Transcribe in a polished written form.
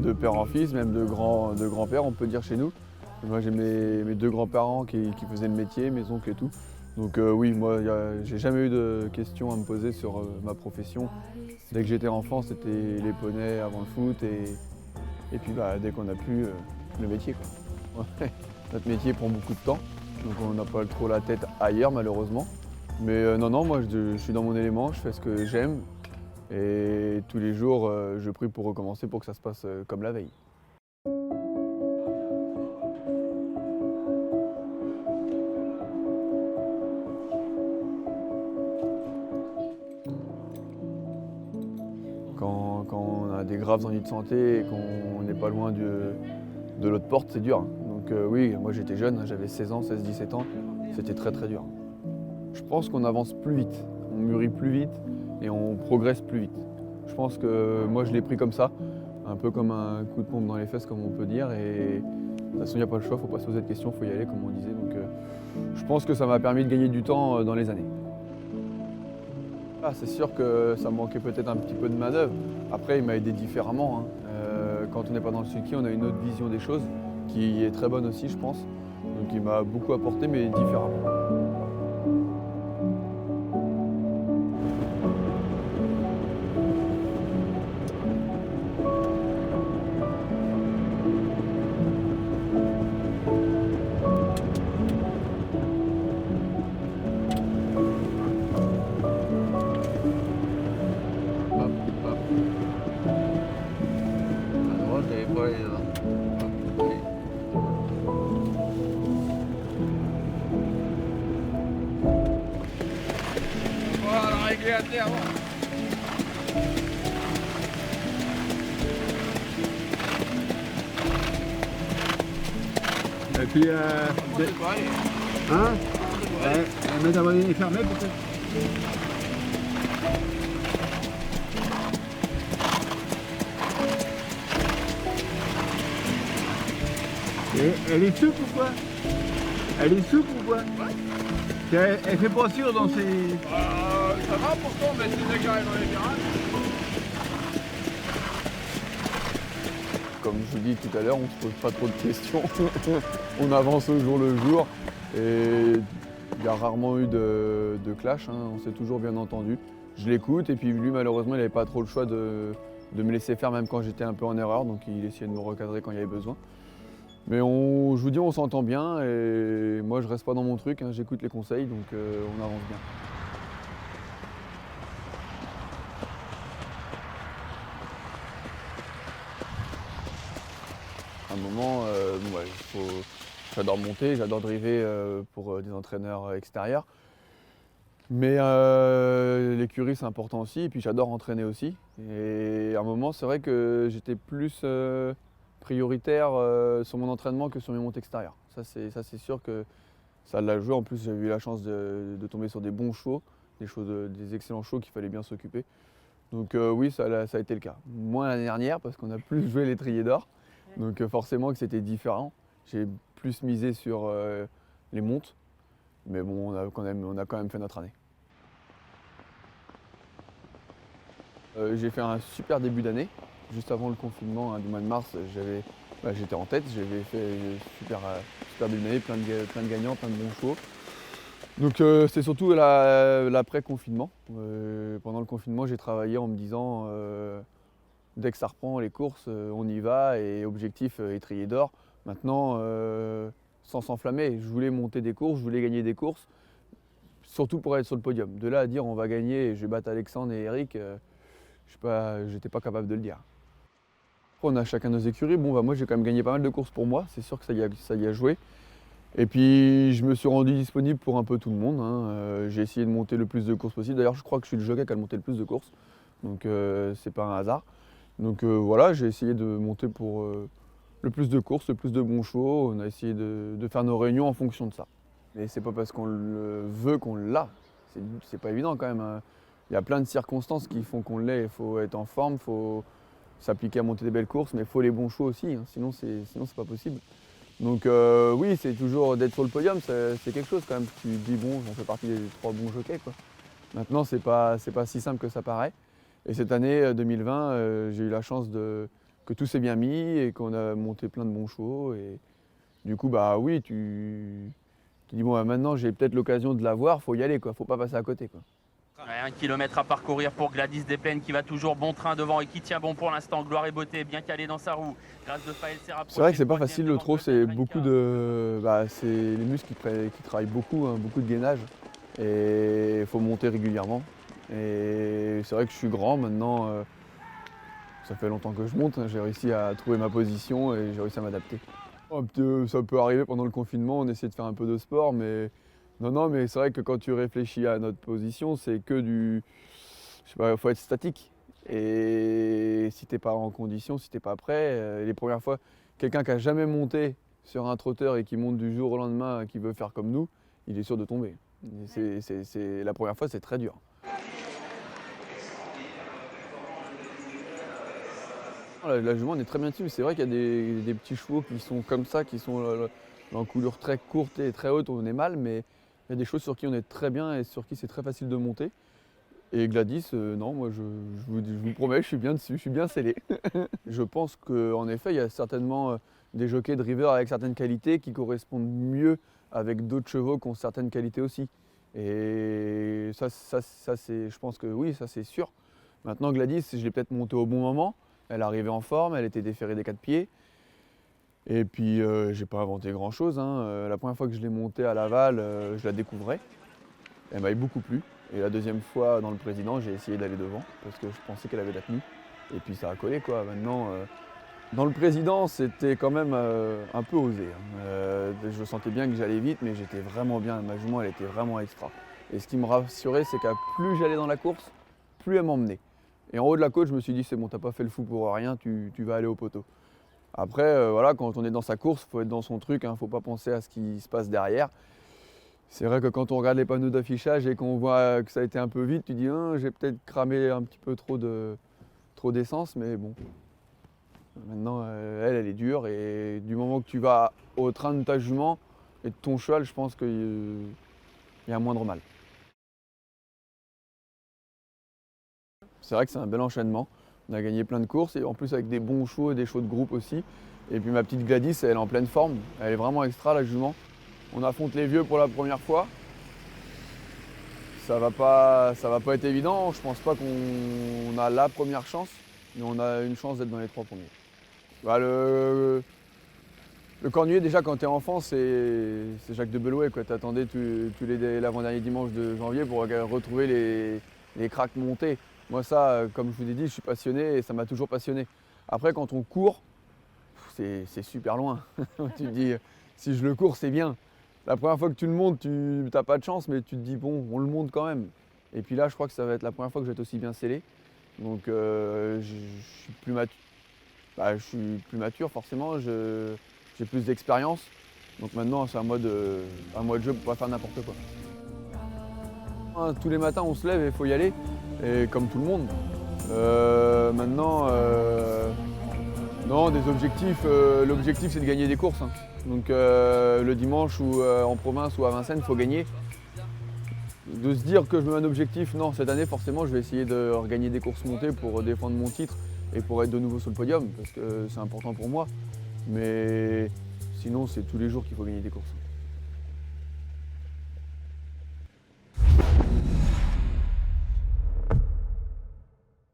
de père en fils, même de grand-père, on peut dire chez nous. Moi, j'ai mes deux grands-parents qui faisaient le métier, mes oncles et tout. Donc oui, moi, j'ai jamais eu de questions à me poser sur ma profession. Dès que j'étais enfant, c'était les poneys avant le foot et puis dès qu'on a pu, le métier, quoi. Ouais. Notre métier prend beaucoup de temps, donc on n'a pas trop la tête ailleurs malheureusement. Mais non, moi je suis dans mon élément, je fais ce que j'aime et tous les jours je prie pour recommencer pour que ça se passe comme la veille. Quand on a des graves ennuis de santé et qu'on n'est pas loin de l'autre porte, c'est dur, hein. Donc oui, moi j'étais jeune, hein, j'avais 16 ans, 16-17 ans, c'était très très dur. Je pense qu'on avance plus vite, on mûrit plus vite et on progresse plus vite. Je pense que moi je l'ai pris comme ça, un peu comme un coup de pompe dans les fesses comme on peut dire. Et de toute façon il n'y a pas le choix, il ne faut pas se poser de questions, il faut y aller comme on disait. Donc je pense que ça m'a permis de gagner du temps dans les années. Ah, c'est sûr que ça me manquait peut-être un petit peu de manœuvre. Après il m'a aidé différemment, hein. Quand on n'est pas dans le ski, on a une autre vision des choses qui est très bonne aussi je pense. Donc il m'a beaucoup apporté mais différemment. Hop, hop. À droite et pas aller là. Hop, allez. Voilà, régler à terre. Et puis, hein? La métabolie est fermée peut-être? Et elle est souple ou quoi? Elle est souple ou quoi? Elle fait pas sûr dans ses... Ça va pourtant, mais c'est déjà que j'arrive dans les virages. Comme je vous dis tout à l'heure, on ne se pose pas trop de questions. On avance au jour le jour. Et il y a rarement eu de clash, hein. On s'est toujours bien entendu. Je l'écoute et puis lui malheureusement il n'avait pas trop le choix de me laisser faire même quand j'étais un peu en erreur. Donc il essayait de me recadrer quand il y avait besoin. Mais je vous dis, on s'entend bien et moi je reste pas dans mon truc, hein, j'écoute les conseils, donc on avance bien. À un moment, j'adore monter, j'adore driver pour des entraîneurs extérieurs. Mais l'écurie c'est important aussi, et puis j'adore entraîner aussi. Et à un moment, c'est vrai que j'étais plus prioritaire sur mon entraînement que sur mes montées extérieures. Ça c'est sûr que ça l'a joué. En plus j'ai eu la chance de tomber sur des bons chevaux, des excellents chevaux qu'il fallait bien s'occuper. Donc oui, ça a été le cas. Moins l'année dernière parce qu'on a plus joué l'étrier d'or. Donc forcément que c'était différent. J'ai plus misé sur les montes. Mais bon, on a quand même fait notre année. J'ai fait un super début d'année. Juste avant le confinement du mois de mars, j'étais en tête. J'avais fait super début d'année, plein de gagnants, plein de bons chevaux. Donc c'est surtout l'après-confinement. Pendant le confinement, j'ai travaillé en me disant dès que ça reprend les courses, on y va et objectif étrier d'or. Maintenant, sans s'enflammer, je voulais monter des courses, je voulais gagner des courses, surtout pour être sur le podium. De là à dire on va gagner et je vais battre Alexandre et Eric, j'étais pas capable de le dire. On a chacun nos écuries. Bon, moi j'ai quand même gagné pas mal de courses pour moi, c'est sûr que ça y a joué. Et puis je me suis rendu disponible pour un peu tout le monde, hein. J'ai essayé de monter le plus de courses possible. D'ailleurs je crois que je suis le jockey qui a monté le plus de courses, donc c'est pas un hasard. Donc voilà, j'ai essayé de monter pour le plus de courses, le plus de bons chevaux. On a essayé de faire nos réunions en fonction de ça. Mais c'est pas parce qu'on le veut qu'on l'a. C'est pas évident quand même, hein. Il y a plein de circonstances qui font qu'on l'est. Il faut être en forme, il faut s'appliquer à monter des belles courses, mais il faut les bons chevaux aussi, hein. Sinon c'est pas possible. Donc oui, c'est toujours d'être sur le podium, c'est quelque chose quand même. Tu te dis bon, j'en fais partie des 3 bons jockeys, quoi. Maintenant, c'est pas si simple que ça paraît. Et cette année 2020, j'ai eu la chance de que tout s'est bien mis et qu'on a monté plein de bons chevaux. Et du coup, bah oui, tu dis bon, bah, maintenant j'ai peut-être l'occasion de l'avoir, faut y aller, quoi. Faut pas passer à côté, quoi. Ouais, 1 kilomètre à parcourir pour Gladys Desplaines qui va toujours bon train devant et qui tient bon pour l'instant. Gloire et Beauté bien calé dans sa roue. Grâce de Faël s'est rapproché. C'est vrai que c'est pas troisième facile le devant trot, c'est Goldman beaucoup Renka. de. Bah, c'est les muscles qui travaillent beaucoup, hein, beaucoup de gainage. Et il faut monter régulièrement. Et c'est vrai que je suis grand maintenant, ça fait longtemps que je monte, hein, j'ai réussi à trouver ma position et j'ai réussi à m'adapter. Ça peut arriver pendant le confinement, on essaie de faire un peu de sport, mais non, mais c'est vrai que quand tu réfléchis à notre position, c'est que du. Je sais pas, il faut être statique. Et si t'es pas en condition, si t'es pas prêt, les premières fois, quelqu'un qui a jamais monté sur un trotteur et qui monte du jour au lendemain, qui veut faire comme nous, il est sûr de tomber. La première fois, c'est très dur. La jument, on est très bien dessus. C'est vrai qu'il y a des petits chevaux qui sont comme ça, qui sont en coulure très courte et très haute, on est mal, mais il y a des choses sur qui on est très bien et sur qui c'est très facile de monter. Et Gladys, non, moi je vous promets, je suis bien dessus, je suis bien scellé. Je pense qu'en effet, il y a certainement des jockeys drivers avec certaines qualités qui correspondent mieux avec d'autres chevaux qui ont certaines qualités aussi. Et ça c'est, je pense que oui, ça c'est sûr. Maintenant, Gladys, je l'ai peut-être montée au bon moment. Elle arrivait en forme, elle était déférée des 4 pieds. Et puis, j'ai pas inventé grand-chose, hein. La première fois que je l'ai montée à Laval, je la découvrais. Elle m'avait beaucoup plu. Et la deuxième fois, dans le président, j'ai essayé d'aller devant parce que je pensais qu'elle avait la tenue. Et puis ça a collé, quoi. Maintenant, dans le président, c'était quand même un peu osé, hein. Je sentais bien que j'allais vite, mais j'étais vraiment bien. Ma jument, elle était vraiment extra. Et ce qui me rassurait, c'est qu'à plus j'allais dans la course, plus elle m'emmenait. Et en haut de la côte, je me suis dit, c'est bon, t'as pas fait le fou pour rien, tu vas aller au poteau. Après, voilà, quand on est dans sa course, il faut être dans son truc, hein, faut pas penser à ce qui se passe derrière. C'est vrai que quand on regarde les panneaux d'affichage et qu'on voit que ça a été un peu vite, tu dis hein, j'ai peut-être cramé un petit peu trop d'essence, mais bon. Maintenant, elle est dure et du moment que tu vas au train de ta jument et de ton cheval, je pense qu'il y a moindre mal. C'est vrai que c'est un bel enchaînement. On a gagné plein de courses et en plus avec des bons chevaux et des chevaux de groupe aussi. Et puis ma petite Gladys, elle est en pleine forme. Elle est vraiment extra la jument. On affronte les vieux pour la première fois. Ça va pas être évident. Je pense pas qu'on a la première chance, mais on a une chance d'être dans les 3 premiers. Bah, le cornulier, déjà, quand tu es enfant, c'est Jacques de Belouet. Tu attendais l'avant-dernier dimanche de janvier pour retrouver les cracks montés. Moi, ça, comme je vous ai dit, je suis passionné et ça m'a toujours passionné. Après, quand on court, c'est super loin. Tu te dis, si je le cours, c'est bien. La première fois que tu le montes, tu n'as pas de chance, mais tu te dis, bon, on le monte quand même. Et puis là, je crois que ça va être la première fois que je vais être aussi bien scellé. Donc, je suis plus mature. Bah, je suis plus mature, forcément. J'ai plus d'expérience. Donc maintenant, c'est un mode de jeu pour pas faire n'importe quoi. Tous les matins, on se lève et il faut y aller. Et comme tout le monde. Maintenant, non, des objectifs. L'objectif, c'est de gagner des courses, hein. Donc le dimanche ou en province ou à Vincennes, il faut gagner. De se dire que je me mets un objectif, non, cette année, forcément, je vais essayer de regagner des courses montées pour défendre mon titre et pour être de nouveau sur le podium, parce que c'est important pour moi. Mais sinon, c'est tous les jours qu'il faut gagner des courses.